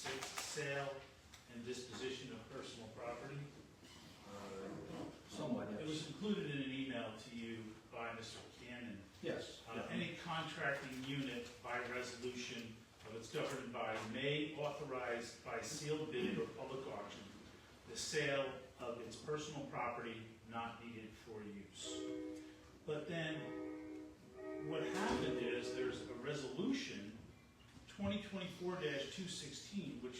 sale and disposition of personal property. Somewhat, It yes. was included in an email to you by Mr. Cannon. Yes. Any contracting unit by resolution of its governed body may authorize by sealed bid or public auction the sale of its personal property not needed for use. But then what happened is there's a resolution 2024-216, which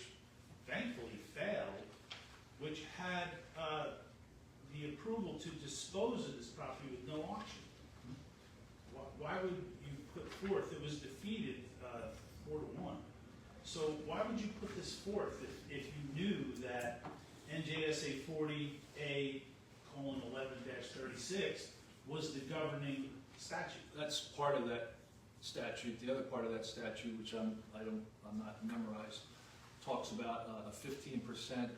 thankfully failed, which had the approval to dispose of this property with no auction. Why would you put forth, it was defeated 4-1. So why would you put this forth if you knew that NJSA 40A:11-36 was the governing statute? That's part of that statute. The other part of that statute, which I'm not memorized, talks about a 15%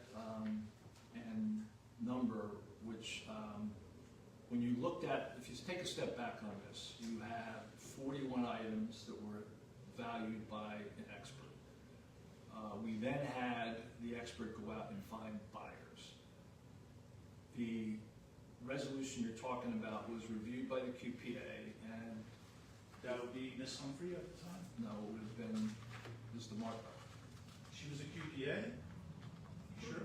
and number, which when you looked at, if you take a step back on this, you have 41 items that were valued by an expert. We then had the expert go out and find buyers. The resolution you're talking about was reviewed by the QPA, and That would be Miss Humphrey at the time? no, it would have been Ms. DeMarco. She was a QPA? Sure.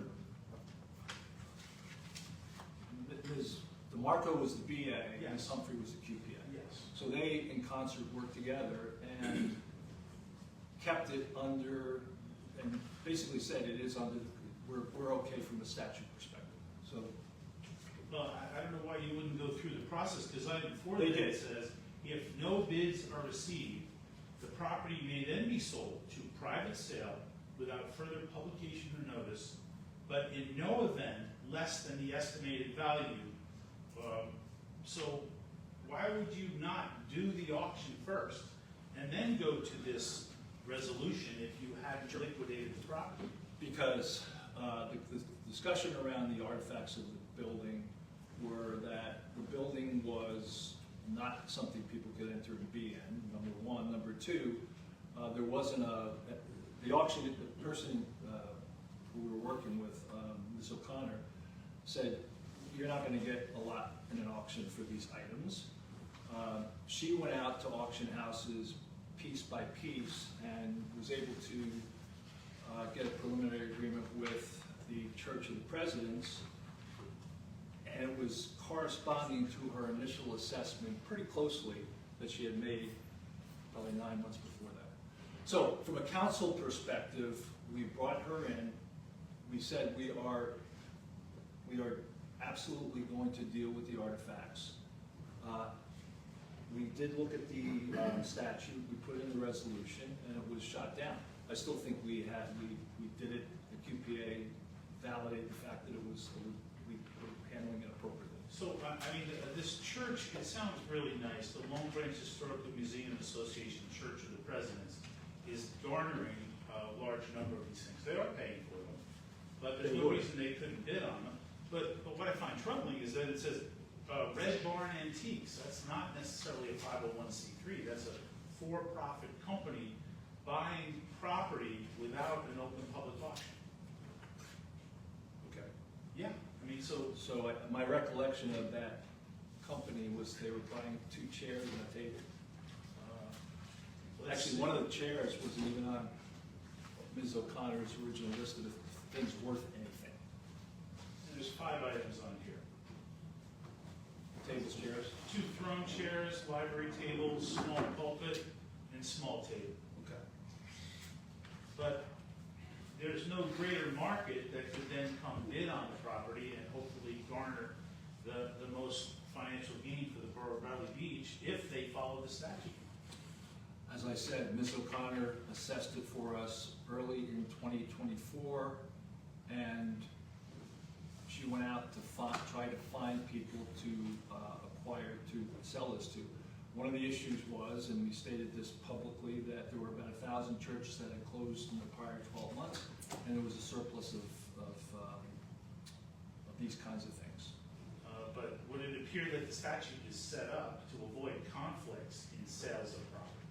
Ms. DeMarco was the BA, Yes. Ms. Humphrey was the QPA. Yes. So they, in concert, worked together and kept it under, and basically said it is under, we're okay from a statute perspective. So Well, I don't know why you wouldn't go through the process, because item 4 They then did. says, if no bids are received, the property may then be sold to private sale without further publication or notice, but in no event less than the estimated value. So why would you not do the auction first and then go to this resolution if you hadn't liquidated the property? because the discussion around the artifacts of the building were that the building was not something people could enter and be in, number one. Number two, there wasn't the auction, the person who we were working with, Ms. O'Connor, said, you're not going to get a lot in an auction for these items. She went out to auction houses piece by piece and was able to get a preliminary agreement with the Church of the Presidents, and it was corresponding to her initial assessment pretty closely that she had made probably 9 months before that. So from a council perspective, we brought her in. We said we are absolutely going to deal with the artifacts. We did look at the statute, we put in the resolution, and it was shot down. I still think we did it, the QPA validated the fact that we were handling it appropriately. So, I mean, this church, it sounds really nice. The Long Branch Historical Museum Association Church of the Presidents is garnering a large number of these things. They are paying for them, but there's no reason they couldn't bid on them. But what I find troubling is that it says Red Barn Antiques. That's not necessarily a 501c3. That's a for-profit company buying property without an open public auction. Okay. Yeah, I mean, so My recollection of that company was they were buying 2 chairs and a table. Actually, one of the chairs wasn't even on Ms. O'Connor's original list of things worth anything. there's 5 items on here. Tables, chairs? 2 throne chairs, library tables, small pulpit, and small table. Okay. But there's no greater market that could then come bid on the property and hopefully garner the most financial gain for the Borough of Bradley Beach if they follow the statute. As I said, Ms. O'Connor assessed it for us early in 2024, and she went out to try to find people to acquire, to sell this to. One of the issues was, and we stated this publicly, that there were about 1,000 churches that had closed in the prior 12 months, and there was a surplus of these kinds of things. But would it appear that the statute is set up to avoid conflicts in sales of property?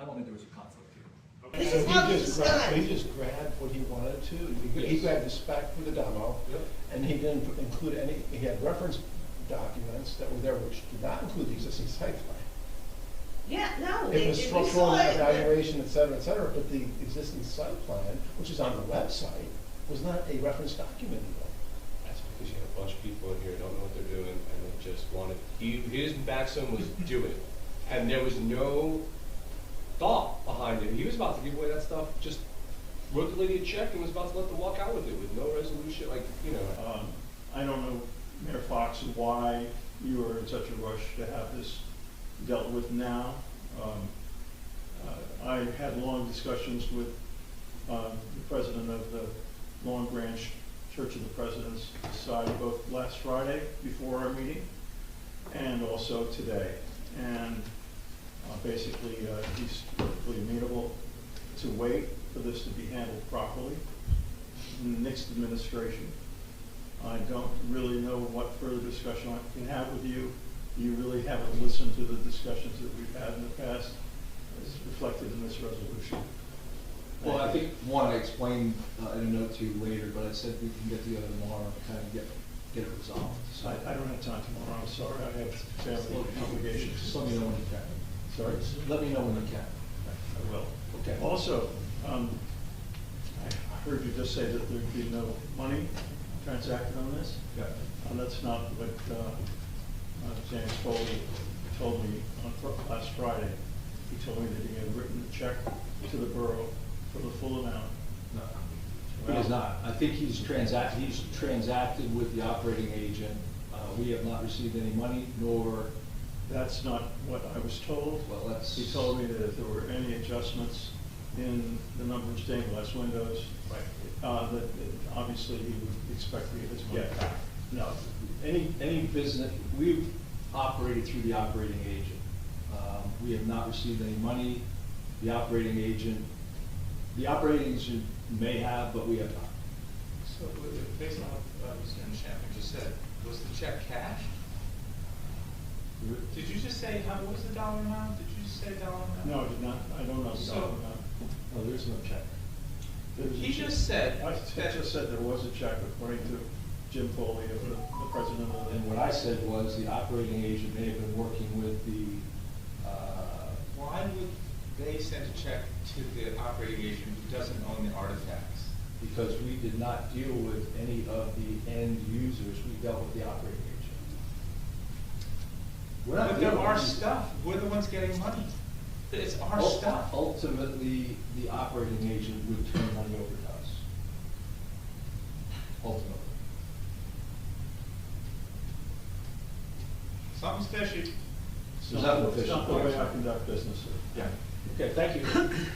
I don't think there was a conflict here. Okay. This is how this is done. He just grabbed what he wanted to, he Yes. grabbed the spec for the demo, Yep. and he didn't include any, he had reference documents that were there which did not include the existing site plan. Yeah, no, It was we structural saw it. evaluation, et cetera, but the existing site plan, which is on the website, was not a reference document even. That's because you have a bunch of people in here who don't know what they're doing, and they just wanted, his maxim was do it. And there was no thought behind it. He was about to give away that stuff, just wrote the lady a check and was about to let them walk out with it with no resolution, like, you know. I don't know, Mayor Fox, why you were in such a rush to have this dealt with now. I had long discussions with the president of the Long Branch Church of the President's side, both last Friday before our meeting and also today. And basically, he's perfectly amenable to wait for this to be handled properly. Next administration. I don't really know what further discussion I can have with you. You really haven't listened to the discussions that we've had in the past, as reflected in this resolution. Well, I think, one, I explained in a note to you later, but I said we can get together tomorrow and kind of get it resolved. So I don't have time tomorrow, I'm sorry, I have family obligations. just let me know when you can. Sorry? Let me know when you can. I will. Okay. Also, I heard you just say that there'd be no money transacted on this. Yeah. That's not what James Foley told me on last Friday. He told me that he had written a check to the borough for the full amount. No, he is not. I think he's transacted with the operating agent. We have not received any money, nor, That's not what I was told. well, that's. He told me that if there were any adjustments in the number of stained glass windows, that obviously he would expect to get his money Yeah. back. No, any business, we've operated through the operating agent. We have not received any money. The operating agent may have, but we have not. So, based on what Mr. Chapman just said, was the check cash? Did you just say, what was the dollar amount? Did you just say dollar amount? No, I did not, I don't know the So- dollar amount. No, there's no check. There's a He check. just said I that, just said there was a check according to Jim Foley, the president of And the. what I said was the operating agent may have been working with the, why would they send a check to the operating agent who doesn't own the artifacts? because we did not deal with any of the end users, we dealt with the operating agent. We're not But they're dealing our with- stuff, we're the ones getting money. It's our Ul- stuff. Ultimately, the operating agent would turn money over to us. Ultimately. Something's fishy. There's nothing It's official. not the way I conduct business, sir. Yeah. Okay, thank you.